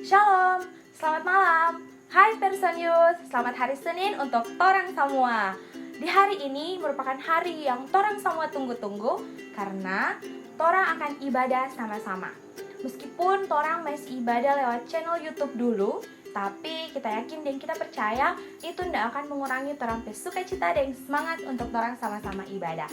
Shalom, selamat malam. Hai Person Youth, selamat hari Senin untuk torang semua. Di hari ini merupakan hari yang torang semua tunggu-tunggu karena torang akan ibadah sama-sama. Meskipun torang masih ibadah lewat channel YouTube dulu, tapi kita yakin dan kita percaya itu tidak akan mengurangi torang sukacita dan semangat untuk torang sama-sama ibadah.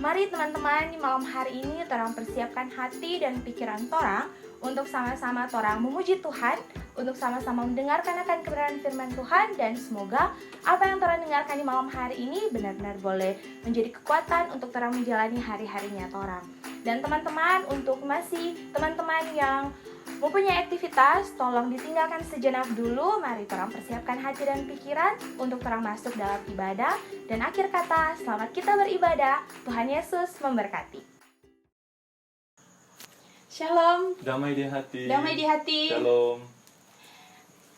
Mari teman-teman, di malam hari ini torang persiapkan hati dan pikiran torang untuk sama-sama torang memuji Tuhan, untuk sama-sama mendengarkan akan kebenaran firman Tuhan, dan semoga apa yang torang dengarkan di malam hari ini benar-benar boleh menjadi kekuatan untuk torang menjalani hari-harinya torang. Dan teman-teman, untuk masih teman-teman yang mempunyai aktivitas, tolong ditinggalkan sejenak dulu. Mari torang persiapkan hati dan pikiran untuk torang masuk dalam ibadah. Dan akhir kata, selamat kita beribadah. Tuhan Yesus memberkati. Shalom. Damai di hati. Damai di hati. Shalom.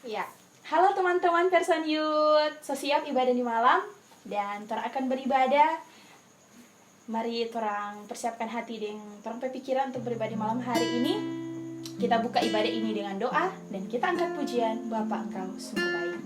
Ya, halo teman-teman Person Youth. So, siap ibadah di malam dan torang akan beribadah. Mari torang persiapkan hati dan torang pikiran untuk beribadah di malam hari ini. Kita buka ibadah ini dengan doa dan kita angkat pujian. Bapa, Engkau sungguh baik.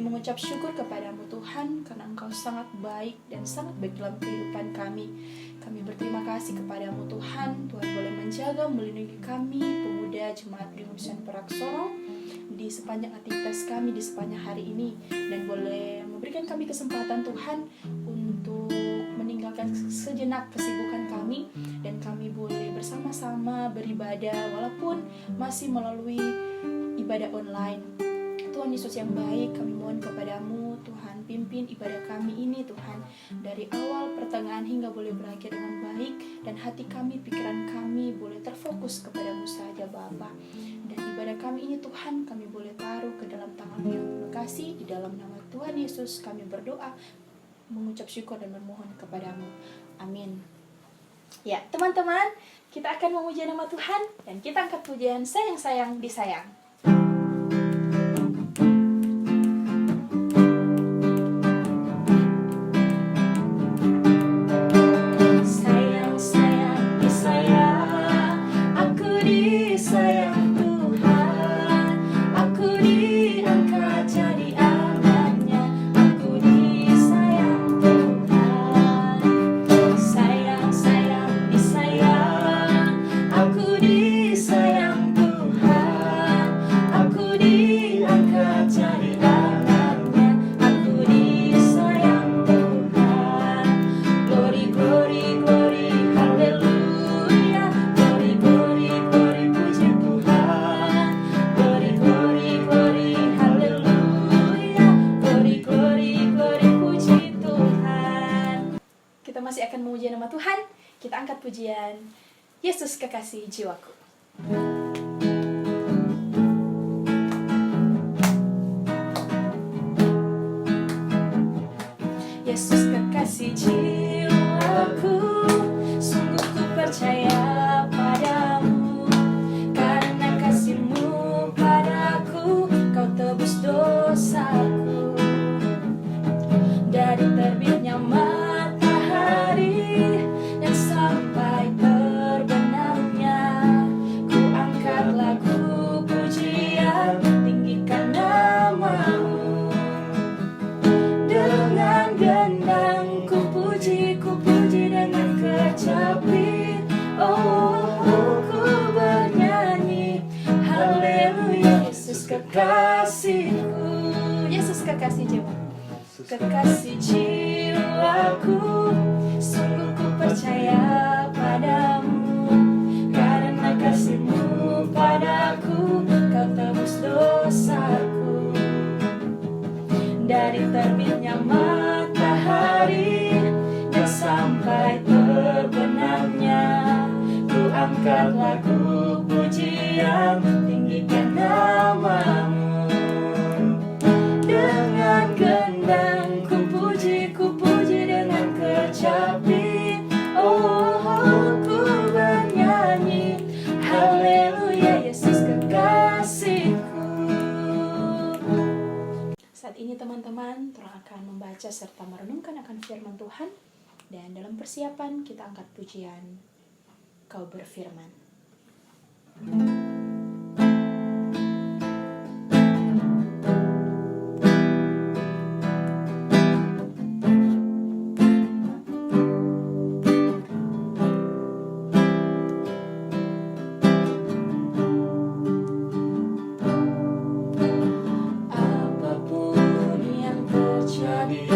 Mengucap syukur kepadamu Tuhan, karena Engkau sangat baik dan sangat baik dalam kehidupan kami. Kami berterima kasih kepadamu Tuhan. Tuhan boleh menjaga, melindungi kami, pemuda Jemaat Pengabdian Perak Sorong, di sepanjang aktivitas kami di sepanjang hari ini, dan boleh memberikan kami kesempatan Tuhan untuk meninggalkan sejenak kesibukan kami, dan kami boleh bersama-sama beribadah walaupun masih melalui ibadah online. Tuhan Yesus yang baik, kami mohon kepadamu Tuhan, pimpin ibadah kami ini Tuhan, dari awal pertengahan hingga boleh berakhir dengan baik, dan hati kami, pikiran kami boleh terfokus kepadamu saja Bapa. Dan ibadah kami ini Tuhan, kami boleh taruh ke dalam tangan yang penuh kasih. Di dalam nama Tuhan Yesus kami berdoa, mengucap syukur dan memohon kepadamu. Amin. Ya teman-teman, kita akan memuji nama Tuhan, dan kita angkat pujian sayang-sayang disayang. Sayang, aku disayang Tuhan, aku dianggap memuji nama Tuhan, kita angkat pujian Yesus Kekasih Jiwaku. Yesus kekasih jiwaku, sungguh ku percaya padamu. Karena kasih-Mu padaku, Kau tebus dosaku. Dari terbitnya matahari dan sampai terbenamnya, ku angkat lagu pujian, tinggikan nama-Mu. Dengan gendang ku puji dengan kecapi. Oh, ku bernyanyi haleluya. Yesus kekasihku, Yesus kekasih jiwa, kekasih jiwaku, sungguh ku percaya padamu. Karena kasih-Mu padaku, Kau tebus dosaku. Dari terbitnya matahari dan sampai terbenamnya, ku angkat lagu pujian, tinggikan nama-Mu. Dengan gendang ku puji dengan kecapi. Oh, ku bernyanyi haleluya. Yesus kekasihku. Saat ini teman-teman, Torang akan membaca serta merenungkan akan firman Tuhan. Dan dalam persiapan kita angkat pujian Kau berfirman. Apapun yang terjadi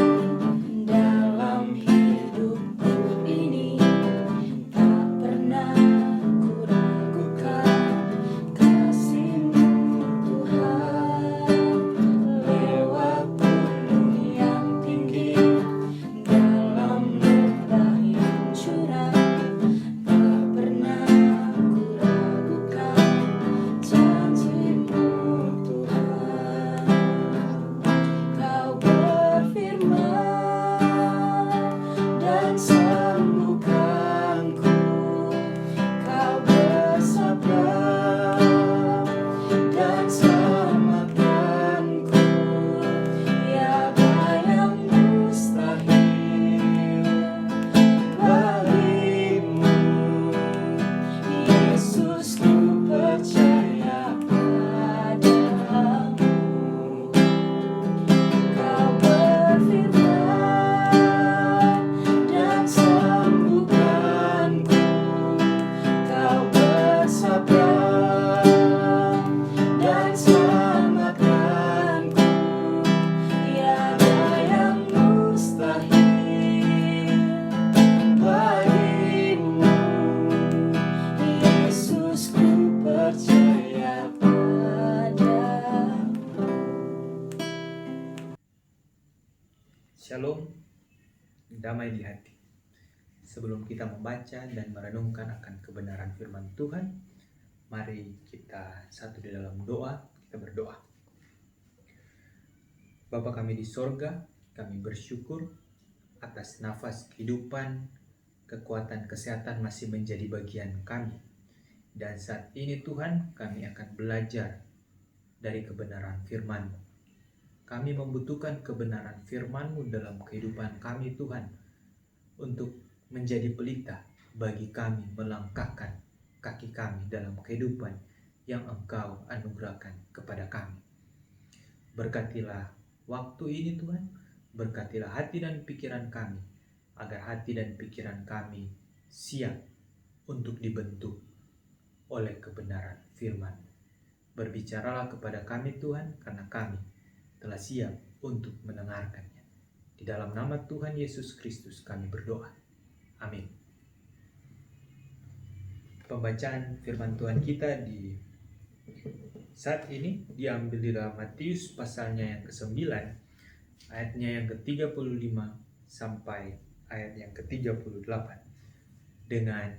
dalam hidupku ini, tak pernah ku ragukan kasih-Mu Tuhan. Lewat gunung yang tinggi, dalam lembah yang curam, tak pernah ku ragukan janji-Mu Tuhan. Kau berfirman dan sembuhkanku. Kau bersabda dan selamatkanku. Tiada yang mustahil bagimu. Yesus, ku percaya padamu. Kau berfirman dan sembuhkanku. Kau bersabda dan selamatkanku. Tiada yang mustahil bagimu. Yesus, ku percaya padamu. Shalom, damai di hati. Sebelum kita membaca dan merenungkan akan kebenaran firman Tuhan, mari kita satu di dalam doa, kita berdoa. Bapa kami di sorga, kami bersyukur atas nafas kehidupan, kekuatan, kesehatan masih menjadi bagian kami. Dan saat ini Tuhan, kami akan belajar dari kebenaran firman-Mu. Kami membutuhkan kebenaran firman-Mu dalam kehidupan kami Tuhan, untuk menjadi pelita bagi kami melangkahkan kaki kami dalam kehidupan yang Engkau anugerahkan kepada kami. Berkatilah waktu ini Tuhan, berkatilah hati dan pikiran kami, agar hati dan pikiran kami siap untuk dibentuk oleh kebenaran firman. Berbicaralah kepada kami Tuhan, karena kami telah siap untuk mendengarkannya. Di dalam nama Tuhan Yesus Kristus kami berdoa. Amin. Pembacaan firman Tuhan kita di saat ini diambil di dalam Matius pasalnya yang ke-9, ayatnya yang ke-35 sampai ayat yang ke-38 dengan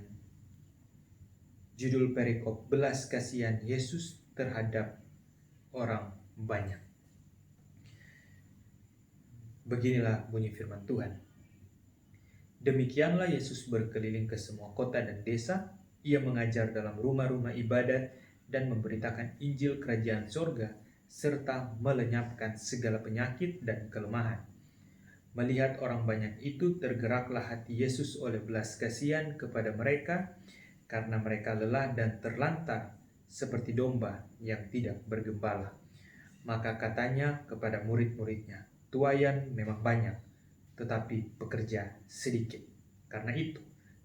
judul perikop belas kasihan Yesus terhadap orang banyak. Beginilah bunyi firman Tuhan. Demikianlah Yesus berkeliling ke semua kota dan desa. Ia mengajar dalam rumah-rumah ibadat dan memberitakan Injil Kerajaan Sorga, serta melenyapkan segala penyakit dan kelemahan. Melihat orang banyak itu, tergeraklah hati Yesus oleh belas kasihan kepada mereka, karena mereka lelah dan terlantar seperti domba yang tidak bergembala. Maka katanya kepada murid-muridnya, "Tuaian memang banyak, tetapi pekerja sedikit. Karena itu,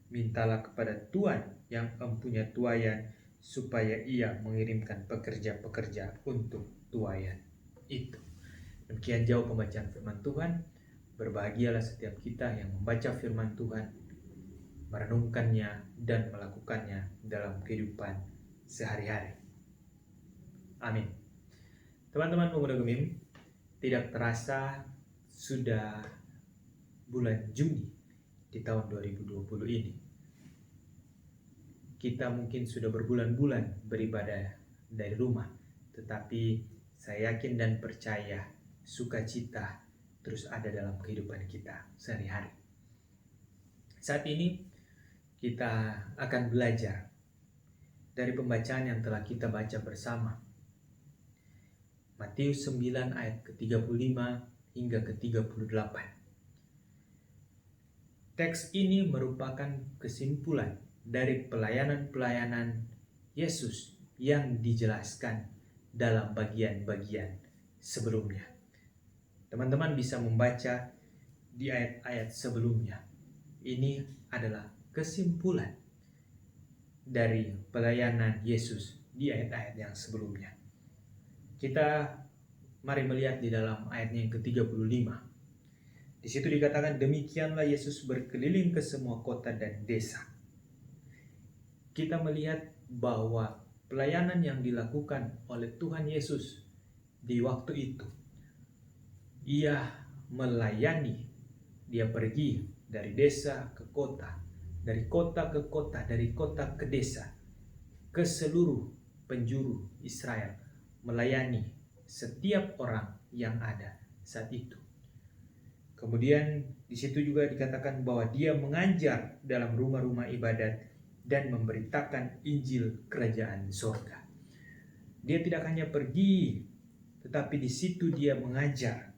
mintalah kepada Tuhan yang mempunyai tuaian, supaya ia mengirimkan pekerja-pekerja untuk tuaian itu." Demikian jauh pembacaan firman Tuhan. Berbahagialah setiap kita yang membaca firman Tuhan, merenungkannya dan melakukannya dalam kehidupan sehari-hari. Amin. Teman-teman pemuda Gemim, tidak terasa sudah bulan Juni di tahun 2020 ini. Kita mungkin sudah berbulan-bulan beribadah dari rumah, tetapi saya yakin dan percaya sukacita terus ada dalam kehidupan kita sehari-hari. Saat ini kita akan belajar dari pembacaan yang telah kita baca bersama. Matius 9 ayat ke-35 hingga ke-38. Teks ini merupakan kesimpulan dari pelayanan-pelayanan Yesus yang dijelaskan dalam bagian-bagian sebelumnya. Teman-teman bisa membaca di ayat-ayat sebelumnya. Ini adalah kesimpulan dari pelayanan Yesus di ayat-ayat yang sebelumnya. Kita mari melihat di dalam ayatnya yang ke-35. Di situ dikatakan, demikianlah Yesus berkeliling ke semua kota dan desa. Kita melihat bahwa pelayanan yang dilakukan oleh Tuhan Yesus di waktu itu, ia melayani, dia pergi dari desa ke kota, dari kota ke kota, dari kota ke desa, ke seluruh penjuru Israel, melayani setiap orang yang ada saat itu. Kemudian di situ juga dikatakan bahwa dia mengajar dalam rumah-rumah ibadat dan memberitakan Injil Kerajaan Sorga. Dia tidak hanya pergi, tetapi di situ dia mengajar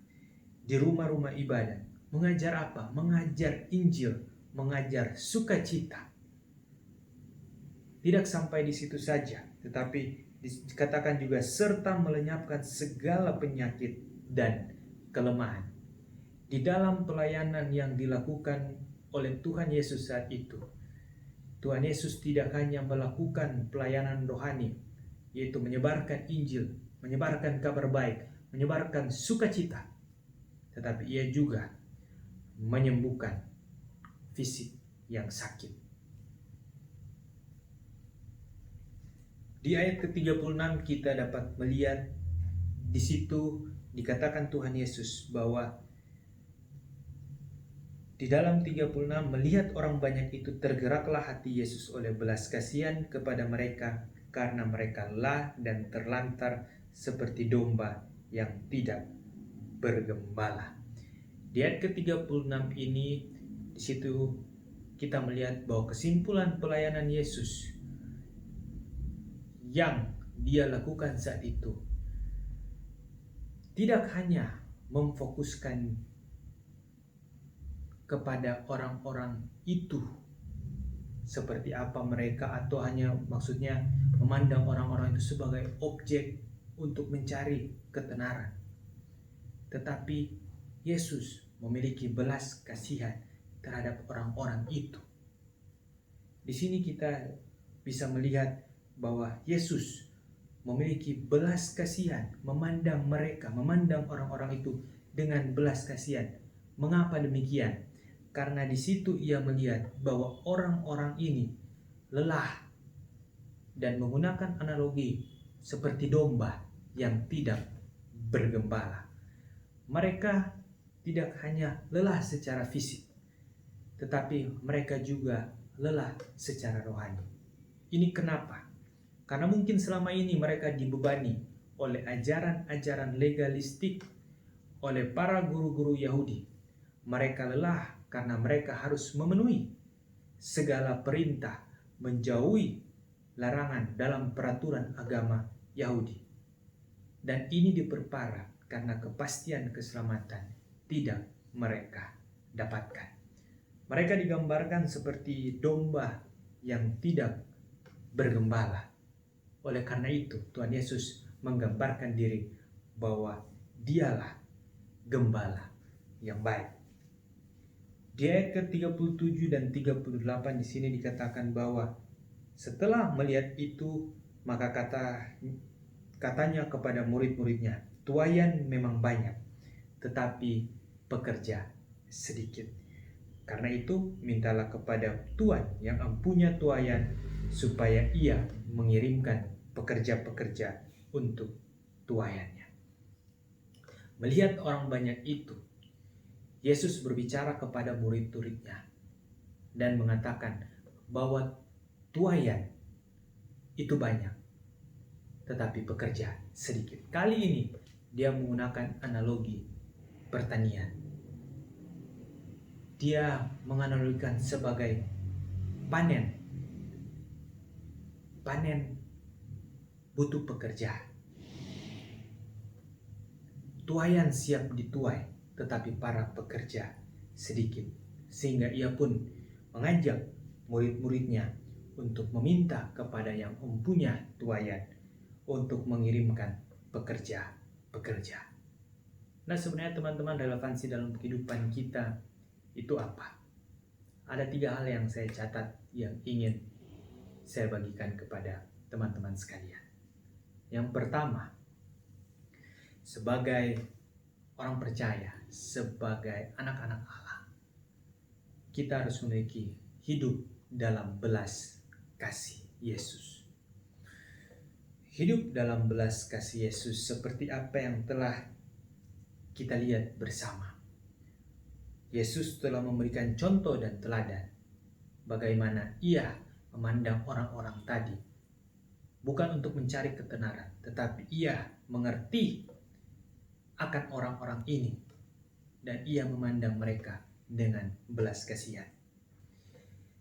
di rumah-rumah ibadat. Mengajar apa? Mengajar Injil, mengajar sukacita. Tidak sampai di situ saja, tetapi dikatakan juga serta melenyapkan segala penyakit dan kelemahan. Di dalam pelayanan yang dilakukan oleh Tuhan Yesus saat itu, Tuhan Yesus tidak hanya melakukan pelayanan rohani, yaitu menyebarkan Injil, menyebarkan kabar baik, menyebarkan sukacita, tetapi ia juga menyembuhkan fisik yang sakit. Di ayat ke-36 kita dapat melihat di situ dikatakan Tuhan Yesus bahwa di dalam 36, melihat orang banyak itu, tergeraklah hati Yesus oleh belas kasihan kepada mereka, karena mereka lelah dan terlantar seperti domba yang tidak bergembala. Di ayat ke-36 ini, di situ kita melihat bahwa kesimpulan pelayanan Yesus yang dia lakukan saat itu tidak hanya memfokuskan kepada orang-orang itu seperti apa mereka, atau hanya maksudnya memandang orang-orang itu sebagai objek untuk mencari ketenaran, tetapi Yesus memiliki belas kasihan terhadap orang-orang itu. Di sini kita bisa melihat bahwa Yesus memiliki belas kasihan, memandang mereka, memandang orang-orang itu dengan belas kasihan. Mengapa demikian? Karena di situ ia melihat bahwa orang-orang ini lelah, dan menggunakan analogi seperti domba yang tidak bergembala. Mereka tidak hanya lelah secara fisik, tetapi mereka juga lelah secara rohani. Ini kenapa? Karena mungkin selama ini mereka dibebani oleh ajaran-ajaran legalistik oleh para guru-guru Yahudi. Mereka lelah karena mereka harus memenuhi segala perintah, menjauhi larangan dalam peraturan agama Yahudi. Dan ini diperparah karena kepastian keselamatan tidak mereka dapatkan. Mereka digambarkan seperti domba yang tidak bergembala. Oleh karena itu, Tuhan Yesus menggambarkan diri bahwa Dialah gembala yang baik. Di ayat ke-37 dan 38 di sini dikatakan bahwa setelah melihat itu, maka katanya kepada murid-muridnya, "Tuaian memang banyak, tetapi pekerja sedikit. Karena itu, mintalah kepada Tuhan yang empunya tuaian supaya ia mengirimkan pekerja-pekerja untuk tuaiannya." Melihat orang banyak itu, Yesus berbicara kepada murid-muridnya dan mengatakan bahwa tuaian itu banyak, tetapi pekerja sedikit. Kali ini dia menggunakan analogi pertanian. Dia menganalogikan sebagai panen. Panen butuh pekerja. Tuaian siap dituai, tetapi para pekerja sedikit. Sehingga ia pun mengajak murid-muridnya untuk meminta kepada yang mempunyai tuaian untuk mengirimkan pekerja-pekerja. Nah, sebenarnya teman-teman, relevansi dalam kehidupan kita itu apa? Ada 3 hal yang saya catat yang ingin saya bagikan kepada teman-teman sekalian. Yang pertama, sebagai orang percaya, sebagai anak-anak Allah, kita harus memiliki hidup dalam belas kasih Yesus. Hidup dalam belas kasih Yesus seperti apa yang telah kita lihat bersama. Yesus telah memberikan contoh dan teladan bagaimana ia memandang orang-orang tadi, bukan untuk mencari ketenaran, tetapi ia mengerti akan orang-orang ini dan ia memandang mereka dengan belas kasihan.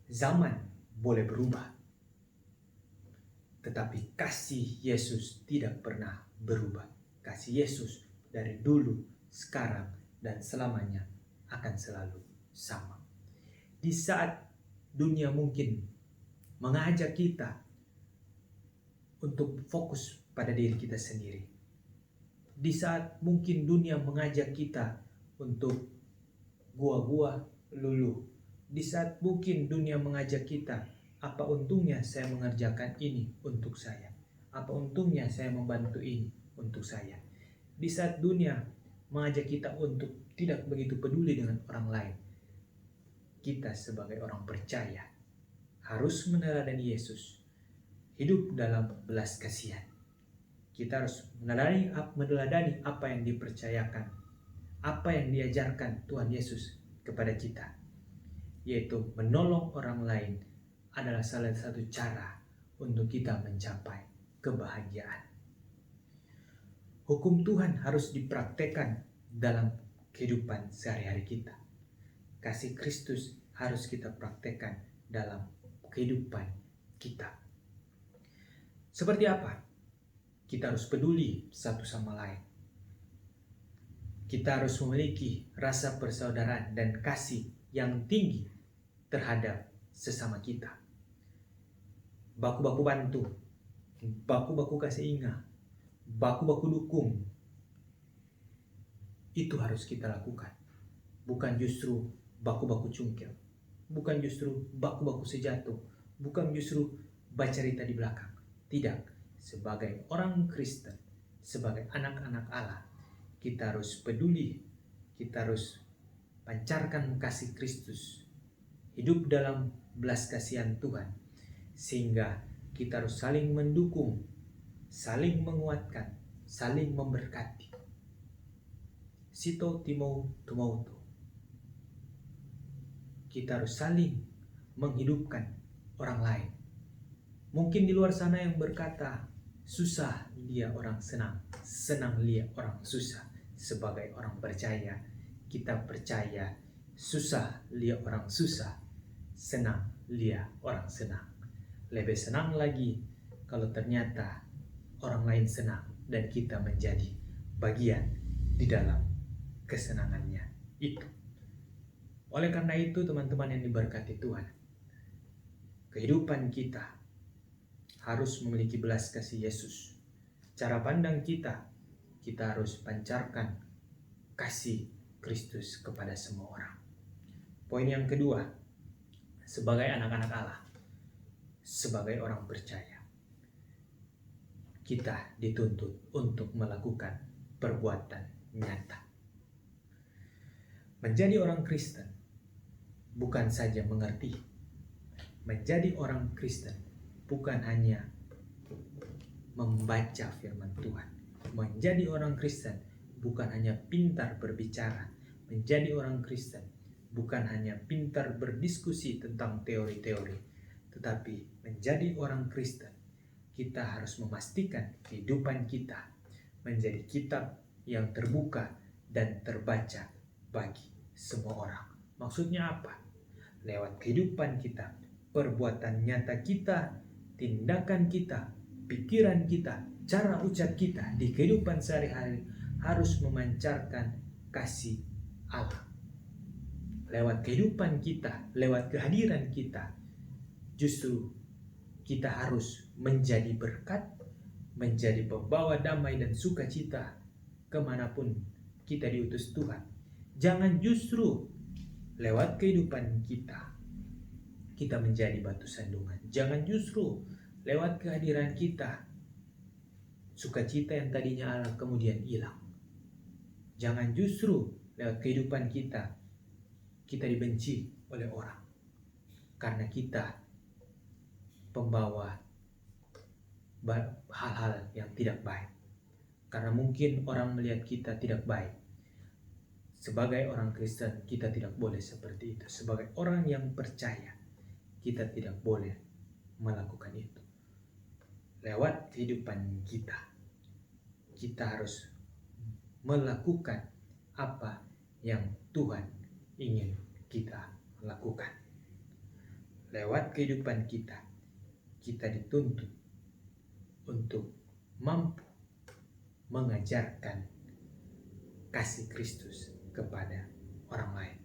Zaman boleh berubah, tetapi kasih Yesus tidak pernah berubah. Kasih Yesus dari dulu, sekarang, dan selamanya akan selalu sama. Di saat dunia mungkin mengajak kita untuk fokus pada diri kita sendiri, di saat mungkin dunia mengajak kita untuk gua-gua lulu, di saat mungkin dunia mengajak kita, apa untungnya saya mengerjakan ini untuk saya, apa untungnya saya membantu ini untuk saya. Di saat dunia mengajak kita untuk tidak begitu peduli dengan orang lain, kita sebagai orang percaya harus meneladani Yesus, hidup dalam belas kasihan. Kita harus meneladani apa yang dipercayakan, apa yang diajarkan Tuhan Yesus kepada kita, yaitu menolong orang lain adalah salah satu cara untuk kita mencapai kebahagiaan. Hukum Tuhan harus dipraktekkan dalam kehidupan sehari-hari kita. Kasih Kristus harus kita praktekkan dalam kehidupan kita. Seperti apa? Kita harus peduli satu sama lain. Kita harus memiliki rasa persaudaraan dan kasih yang tinggi terhadap sesama kita. Baku-baku bantu, baku-baku kasih ingat, baku-baku dukung. Itu harus kita lakukan. Bukan justru baku-baku cungkil, bukan justru baku-baku sejatuh, bukan justru bercerita di belakang. Tidak. Sebagai orang Kristen, sebagai anak-anak Allah, kita harus peduli, kita harus pancarkan kasih Kristus, hidup dalam belas kasihan Tuhan, sehingga kita harus saling mendukung, saling menguatkan, saling memberkati. Sito Timou Tumautu. kita harus saling menghidupkan orang lain. Mungkin di luar sana yang berkata, susah dia orang senang, senang dia orang susah. Sebagai orang percaya, kita percaya, susah dia orang susah, senang dia orang senang. Lebih senang lagi kalau ternyata orang lain senang dan kita menjadi bagian di dalam kesenangannya itu. Oleh karena itu, teman-teman yang diberkati Tuhan, kehidupan kita harus memiliki belas kasih Yesus. Cara pandang kita harus pancarkan kasih Kristus kepada semua orang. Poin yang kedua, sebagai anak-anak Allah, sebagai orang percaya, kita dituntut untuk melakukan perbuatan nyata. Menjadi orang Kristen bukan saja mengerti. Menjadi orang Kristen bukan hanya membaca firman Tuhan. Menjadi orang Kristen bukan hanya pintar berbicara. Menjadi orang Kristen bukan hanya pintar berdiskusi tentang teori-teori. Tetapi menjadi orang Kristen, kita harus memastikan kehidupan kita menjadi kitab yang terbuka dan terbaca bagi semua orang. Maksudnya apa? Lewat kehidupan kita, perbuatan nyata kita, tindakan kita, pikiran kita, cara ucap kita di kehidupan sehari-hari harus memancarkan kasih Allah. Lewat kehidupan kita, lewat kehadiran kita, justru kita harus menjadi berkat, menjadi pembawa damai dan sukacita kemanapun kita diutus Tuhan. Jangan justru lewat kehidupan kita menjadi batu sandungan. Jangan justru lewat kehadiran kita, sukacita yang tadinya ada kemudian hilang. Jangan justru lewat kehidupan kita dibenci oleh orang, karena kita pembawa hal-hal yang tidak baik. Karena mungkin orang melihat kita tidak baik. Sebagai orang Kristen, kita tidak boleh seperti itu. Sebagai orang yang percaya, kita tidak boleh melakukan itu. Lewat kehidupan kita harus melakukan apa yang Tuhan ingin kita lakukan. Lewat kehidupan kita dituntut untuk mampu mengajarkan kasih Kristus kepada orang lain.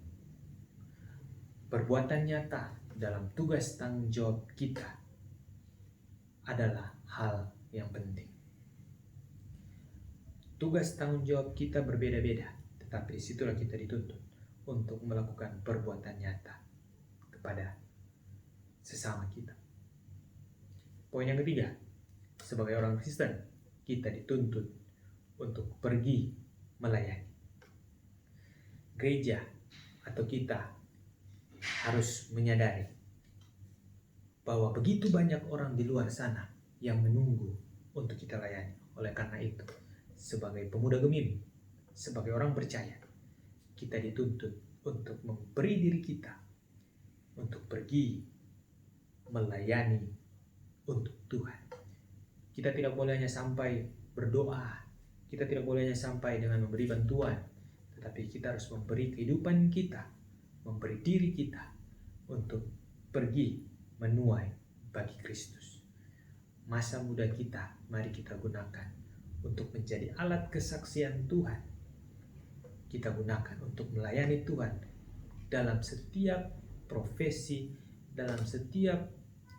Perbuatan nyata dalam tugas tanggung jawab kita adalah hal yang penting. Tugas tanggung jawab kita berbeda-beda, tetapi disitulah kita dituntut untuk melakukan perbuatan nyata kepada sesama kita. Poin yang ketiga, sebagai orang Kristen, kita dituntut untuk pergi melayani. Gereja atau kita harus menyadari bahwa begitu banyak orang di luar sana yang menunggu untuk kita layani. Oleh karena itu, sebagai pemuda Gemim, sebagai orang percaya, kita dituntut untuk memberi diri kita untuk pergi melayani untuk Tuhan. Kita tidak boleh hanya sampai berdoa, kita tidak boleh hanya sampai dengan memberi bantuan, tetapi kita harus memberi kehidupan kita, memberi diri kita untuk pergi menuai bagi Kristus. Masa muda kita, mari kita gunakan untuk menjadi alat kesaksian Tuhan. Kita gunakan untuk melayani Tuhan dalam setiap profesi, dalam setiap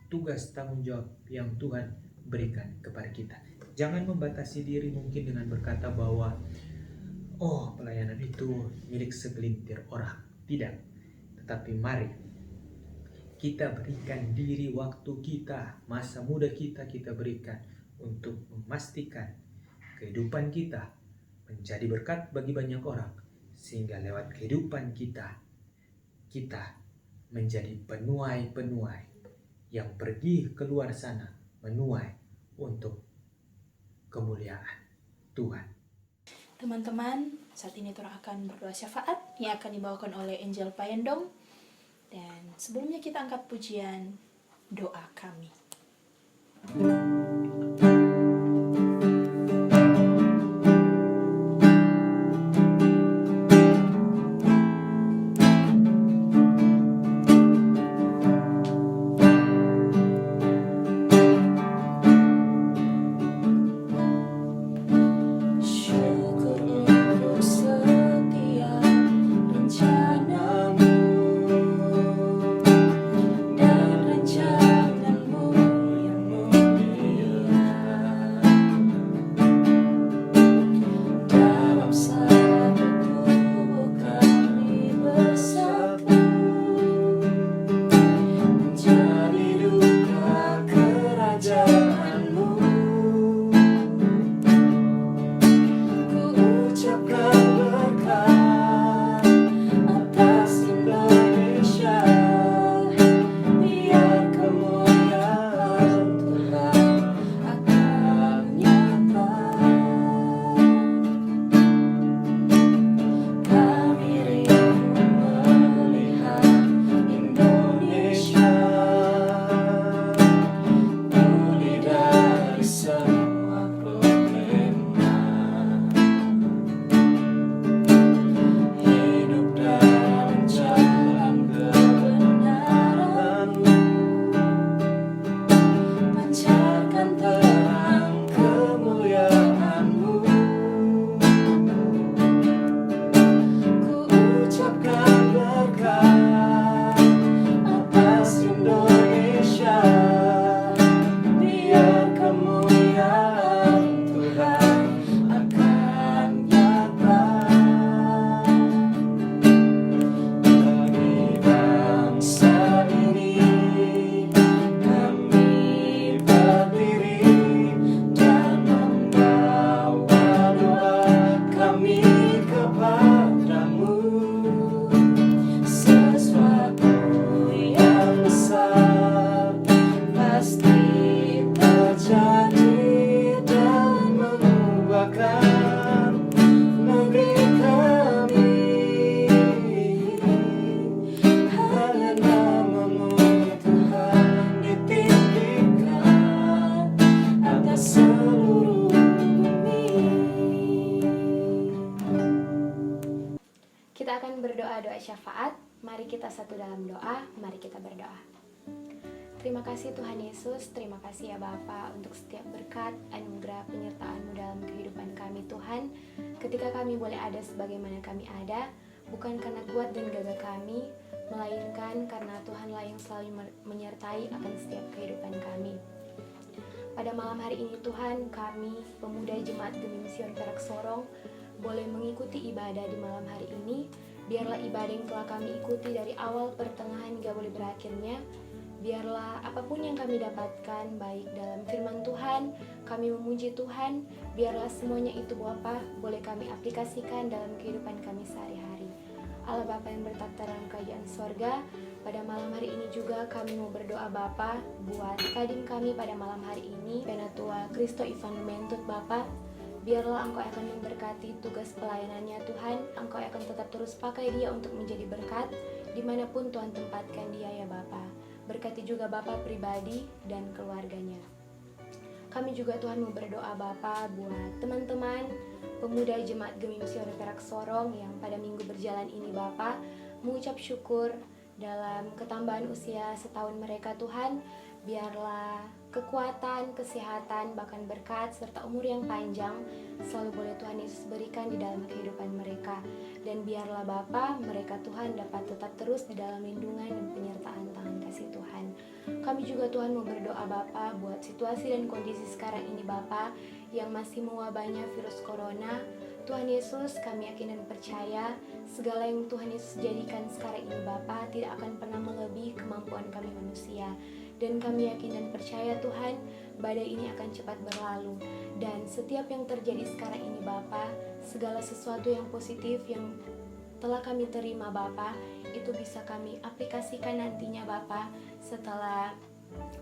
tugas tanggung jawab yang Tuhan berikan kepada kita. Jangan membatasi diri mungkin dengan berkata bahwa pelayanan itu milik segelintir orang. Tidak. Tetapi mari kita berikan diri, waktu kita, masa muda kita berikan untuk memastikan kehidupan kita menjadi berkat bagi banyak orang, sehingga lewat kehidupan kita menjadi penuai-penuai yang pergi keluar sana menuai untuk kemuliaan Tuhan. Teman-teman, saat ini Tora akan berdoa syafaat yang akan dibawakan oleh Angel Payendong. Dan sebelumnya kita angkat pujian doa kami. Kita akan berdoa doa syafaat. Mari kita satu dalam doa, mari kita berdoa. Terima kasih Tuhan Yesus, terima kasih ya Bapa untuk setiap berkat, anugerah, penyertaan-Mu dalam kehidupan kami Tuhan. Ketika kami boleh ada sebagaimana kami ada, bukan karena kuat dan gagah kami, melainkan karena Tuhanlah yang selalu menyertai akan setiap kehidupan kami. Pada malam hari ini Tuhan, kami, pemuda Jemaat Gemi Sion Perak Sorong, boleh mengikuti ibadah di malam hari ini. Biarlah ibadah yang telah kami ikuti dari awal, pertengahan, hingga boleh berakhirnya, biarlah apapun yang kami dapatkan, baik dalam firman Tuhan, kami memuji Tuhan, biarlah semuanya itu Bapa boleh kami aplikasikan dalam kehidupan kami sehari-hari. Allah Bapa yang bertakhta dalam kerajaan sorga, pada malam hari ini juga kami mau berdoa Bapa buat kadim kami pada malam hari ini, Penatua Kristo Ivan Mentut Bapa. Biarlah Engkau akan memberkati tugas pelayanannya Tuhan. Engkau akan tetap terus pakai dia untuk menjadi berkat dimanapun Tuhan tempatkan dia ya Bapa. Berkati juga Bapa pribadi dan keluarganya. Kami juga Tuhan mau berdoa Bapa buat teman-teman pemuda Jemaat Gemi Sion Perak Sorong yang pada minggu berjalan ini Bapa, mengucap syukur dalam ketambahan usia setahun mereka Tuhan. Biarlah kekuatan, kesehatan, bahkan berkat, serta umur yang panjang selalu boleh Tuhan Yesus berikan di dalam kehidupan mereka. Dan biarlah Bapa, mereka Tuhan dapat tetap terus di dalam lindungan dan penyertaan tangan kasih Tuhan. Kami juga Tuhan mau berdoa Bapa buat situasi dan kondisi sekarang ini Bapa, yang masih mewabahnya virus corona. Tuhan Yesus, kami yakin dan percaya segala yang Tuhan Yesus jadikan sekarang ini Bapa tidak akan pernah melebihi kemampuan kami manusia. Dan kami yakin dan percaya Tuhan, badai ini akan cepat berlalu. Dan setiap yang terjadi sekarang ini Bapa, segala sesuatu yang positif yang telah kami terima Bapa, itu bisa kami aplikasikan nantinya Bapa setelah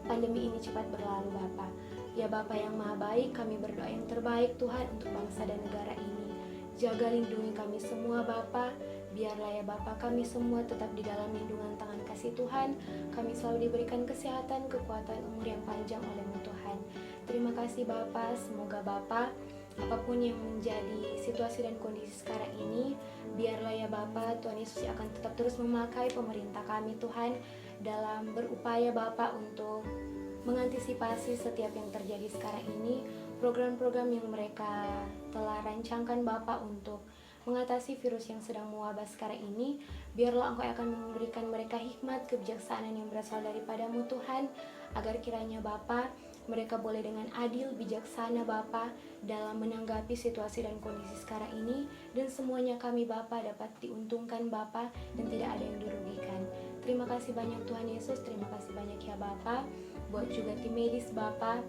pandemi ini cepat berlalu Bapa. Ya Bapa yang maha baik, kami berdoa yang terbaik Tuhan untuk bangsa dan negara ini. Jaga lindungi kami semua Bapa, Biarlah ya Bapa, kami semua tetap di dalam lindungan tangan kasih Tuhan. Kami selalu diberikan kesehatan, kekuatan, umur yang panjang oleh-Mu Tuhan. Terima kasih Bapa, semoga Bapa, apapun yang menjadi situasi dan kondisi sekarang ini, biarlah ya Bapa, Tuhan Yesus akan tetap terus memakai pemerintah kami Tuhan dalam berupaya Bapa untuk mengantisipasi setiap yang terjadi sekarang ini, program-program yang mereka telah rancangkan Bapa untuk mengatasi virus yang sedang mewabah sekarang ini. Biarlah Engkau akan memberikan mereka hikmat, kebijaksanaan yang berasal daripada-Mu Tuhan, agar kiranya Bapa, mereka boleh dengan adil, bijaksana Bapa dalam menanggapi situasi dan kondisi sekarang ini, dan semuanya kami Bapa dapat diuntungkan Bapa dan tidak ada yang dirugikan. Terima kasih banyak Tuhan Yesus, terima kasih banyak ya Bapa, buat juga tim medis Bapa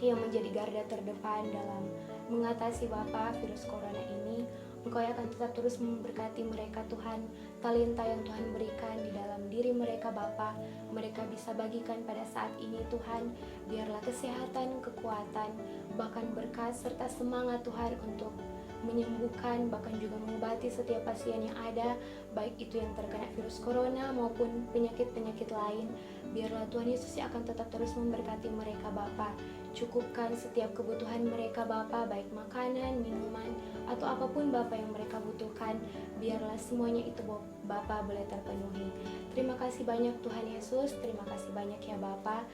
yang menjadi garda terdepan dalam mengatasi Bapa virus corona ini. Engkau akan tetap terus memberkati mereka Tuhan, talenta yang Tuhan berikan di dalam diri mereka Bapa, mereka bisa bagikan pada saat ini Tuhan. Biarlah kesehatan, kekuatan, bahkan berkat serta semangat Tuhan untuk menyembuhkan, bahkan juga mengobati setiap pasien yang ada, baik itu yang terkena virus corona maupun penyakit-penyakit lain. Biarlah Tuhan Yesus yang akan tetap terus memberkati mereka Bapa. Cukupkan setiap kebutuhan mereka Bapa, baik makanan, minuman, atau apapun Bapa yang mereka butuhkan. Biarlah semuanya itu Bapa boleh terpenuhi. Terima kasih banyak Tuhan Yesus, terima kasih banyak ya Bapa.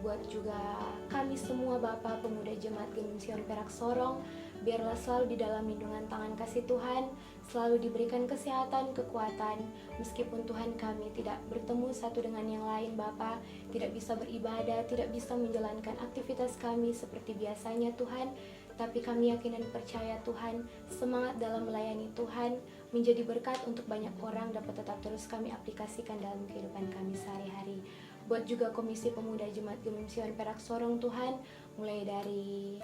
Buat juga kami semua Bapa, pemuda Jemaat Gemim Sion Perak Sorong, biarlah selalu di dalam lindungan tangan kasih Tuhan, selalu diberikan kesehatan, kekuatan, meskipun Tuhan kami tidak bertemu satu dengan yang lain Bapa, tidak bisa beribadah, tidak bisa menjalankan aktivitas kami seperti biasanya Tuhan, tapi kami yakin dan percaya Tuhan, semangat dalam melayani Tuhan menjadi berkat untuk banyak orang dapat tetap terus kami aplikasikan dalam kehidupan kami sehari-hari. Buat juga Komisi Pemuda Jemaat Gemim Sion Perak Sorong Tuhan, mulai dari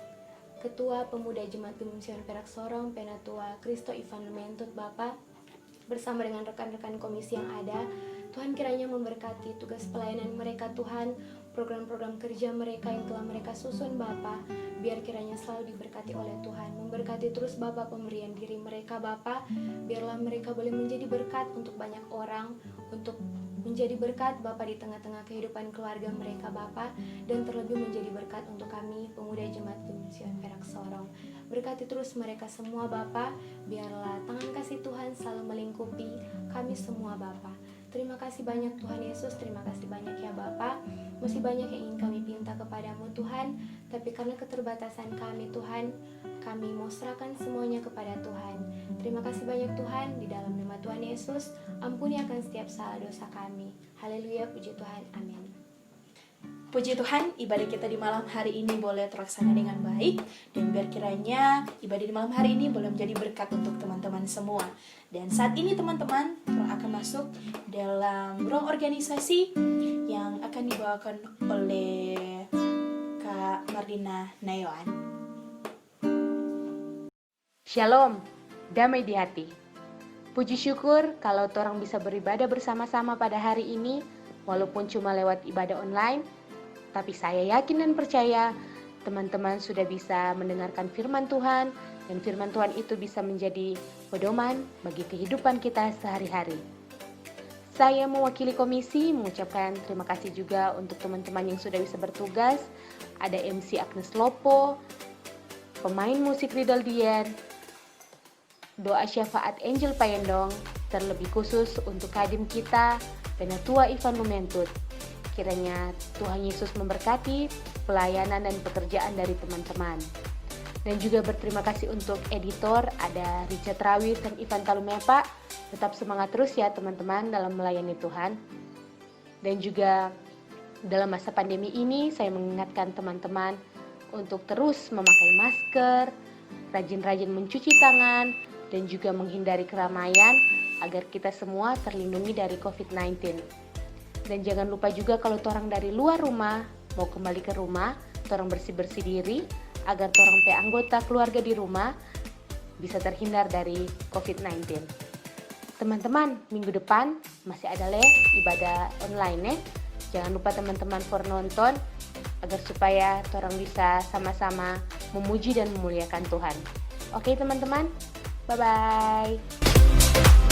Ketua Pemuda Jemaat Gemim Sion Perak Sorong, Penatua Kristo Ivan Lumentut Bapa, bersama dengan rekan-rekan komisi yang ada, Tuhan kiranya memberkati tugas pelayanan mereka Tuhan, program-program kerja mereka yang telah mereka susun Bapa, biar kiranya selalu diberkati oleh Tuhan, memberkati terus Bapa pemberian diri mereka Bapa, biarlah mereka boleh menjadi berkat untuk banyak orang, untuk menjadi berkat Bapa di tengah-tengah kehidupan keluarga mereka Bapa, dan terlebih menjadi berkat untuk kami pemuda Jemaat Gemim Sion Perak Sorong. Berkati terus mereka semua Bapa, biarlah tangan kasih Tuhan selalu melingkupi kami semua Bapa. Terima kasih banyak Tuhan Yesus, terima kasih banyak ya Bapa. Masih banyak yang ingin kami pinta kepadamu Tuhan, tapi karena keterbatasan kami Tuhan, kami mau serahkan semuanya kepada Tuhan. Terima kasih banyak Tuhan, di dalam nama Tuhan Yesus, ampuni akan setiap salah dosa kami. Haleluya, puji Tuhan, amin. Puji Tuhan, ibadah kita di malam hari ini boleh terlaksana dengan baik, dan biar kiranya ibadah di malam hari ini boleh menjadi berkat untuk teman-teman semua. Dan saat ini teman-teman telah akan masuk dalam ruang organisasi yang akan dibawakan oleh Kak Mardina Nayawan. Shalom, damai di hati. Puji syukur kalau orang bisa beribadah bersama-sama pada hari ini, walaupun cuma lewat ibadah online. Tapi saya yakin dan percaya teman-teman sudah bisa mendengarkan firman Tuhan, dan firman Tuhan itu bisa menjadi pedoman bagi kehidupan kita sehari-hari. Saya mewakili komisi mengucapkan terima kasih juga untuk teman-teman yang sudah bisa bertugas. Ada MC Agnes Lopo, pemain musik Ridal Dian, doa syafaat Angel Payendong, terlebih khusus untuk kadim kita, Penatua Ivan Lumentut. Kiranya Tuhan Yesus memberkati pelayanan dan pekerjaan dari teman-teman. Dan juga berterima kasih untuk editor, ada Richard Rawis dan Ivan Talumepa. Tetap semangat terus ya teman-teman dalam melayani Tuhan. Dan juga dalam masa pandemi ini saya mengingatkan teman-teman untuk terus memakai masker, rajin-rajin mencuci tangan, dan juga menghindari keramaian agar kita semua terlindungi dari COVID-19. Dan jangan lupa juga kalau orang dari luar rumah mau kembali ke rumah, orang bersih-bersih diri agar orang anggota keluarga di rumah bisa terhindar dari COVID-19. Teman-teman, minggu depan masih ada ibadah online ya. Jangan lupa teman-teman for nonton agar supaya orang bisa sama-sama memuji dan memuliakan Tuhan. Oke teman-teman, bye-bye.